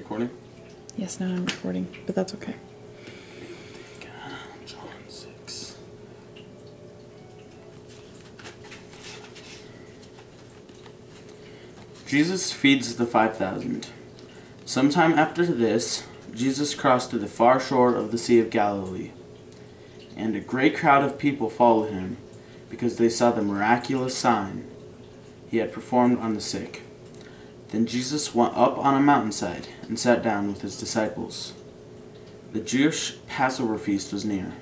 recording? Yes, now I'm recording, but that's okay. John 6. Jesus feeds the 5,000. Sometime after this, Jesus crossed to the far shore of the Sea of Galilee, and a great crowd of people followed him, because they saw the miraculous sign he had performed on the sick. Then Jesus went up on a mountainside and sat down with his disciples. The Jewish Passover feast was near.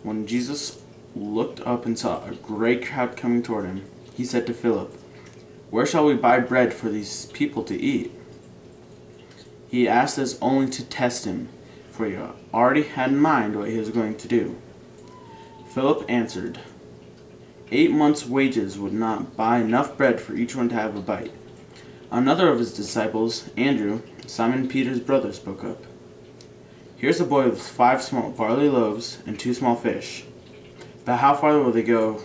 When Jesus looked up and saw a great crowd coming toward him, he said to Philip, "Where shall we buy bread for these people to eat?" He asked this only to test him, for he already had in mind what he was going to do. Philip answered, 8 months' wages would not buy enough bread for each one to have a bite. Another of his disciples, Andrew, Simon Peter's brother, spoke up. "Here's a boy with 5 small barley loaves and 2 small fish. But how far will they go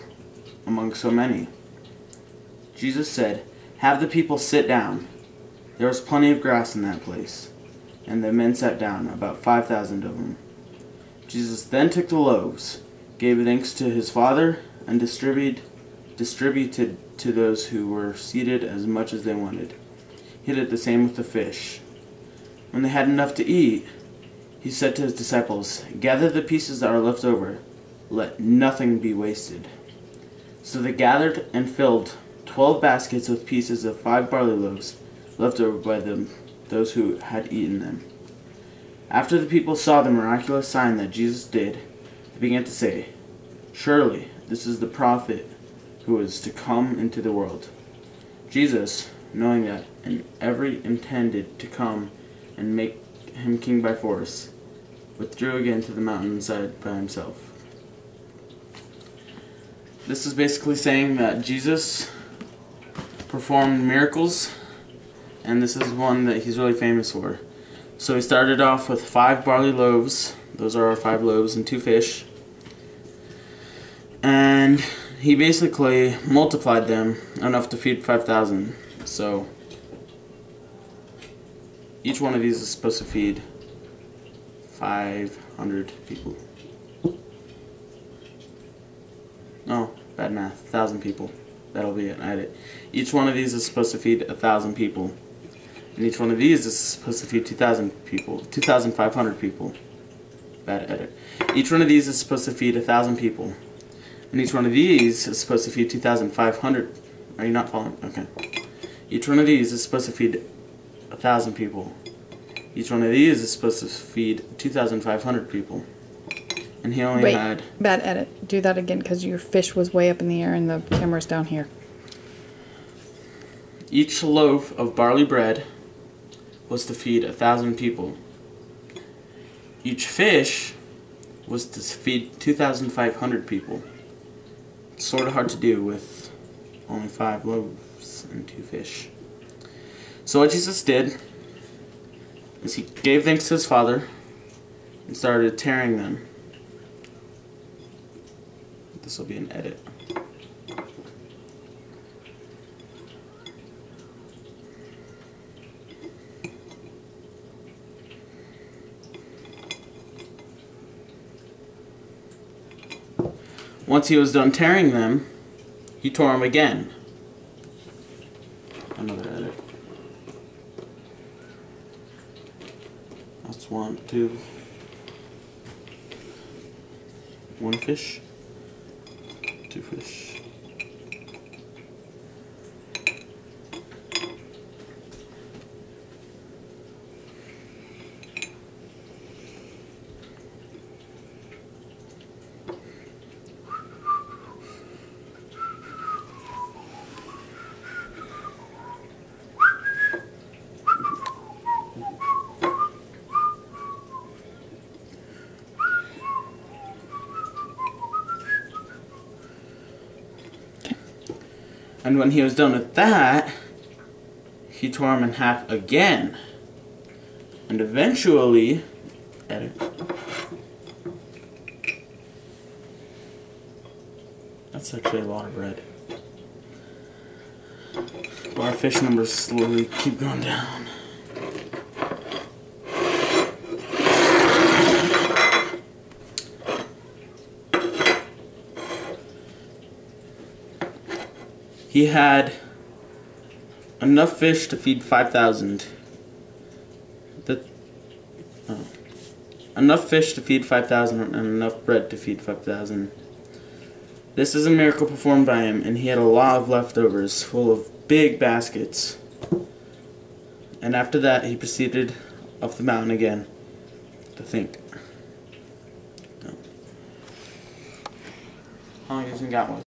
among so many?" Jesus said, "Have the people sit down." There was plenty of grass in that place, and the men sat down, about 5,000 of them. Jesus then took the loaves, gave thanks to his Father, and distributed to those who were seated as much as they wanted. He did the same with the fish. When they had enough to eat, he said to his disciples, "Gather the pieces that are left over. Let nothing be wasted." So they gathered and filled 12 baskets with pieces of 5 barley loaves left over by those who had eaten them. After the people saw the miraculous sign that Jesus did, they began to say, "Surely this is the prophet who is to come into the world." Jesus, knowing that every intended to come and make him king by force, withdrew again to the mountainside by himself. This is basically saying that Jesus performed miracles, and this is one that he's really famous for. So he started off with 5 barley loaves. Those are our 5 loaves and 2 fish. And he basically multiplied them enough to feed 5,000. So each one of these is supposed to feed 500 people. Oh, bad math. 1,000 people. That'll be an edit. Each one of these is supposed to feed 1,000 people. And each one of these is supposed to feed 2,000 people. 2,500 people. Bad edit. Each one of these is supposed to feed 1,000 people. And each one of these is supposed to feed 2,500. Are you not following? Okay. Each one of these is supposed to feed 1,000 people. Each one of these is supposed to feed 2,500 people. And he only had... Bad edit. Do that again because your fish was way up in the air and the camera's down here. Each loaf of barley bread was to feed 1,000 people. Each fish was to feed 2,500 people. It's sort of hard to do with only 5 loaves and 2 fish. So what Jesus did is he gave thanks to his Father and started tearing them. This will be an edit. Once he was done tearing them, he tore them again. Another edit. That's 1, 2. 1 fish. 2 fish. And when he was done with that, he tore him in half again. And eventually, edit. That's actually a lot of bread. Our fish numbers slowly keep going down. he had enough fish to feed 5,000. Enough fish to feed 5,000 and enough bread to feed 5,000. This is a miracle performed by him, and he had a lot of leftovers full of big baskets. And after that, he proceeded up the mountain again to think. How long has he got one?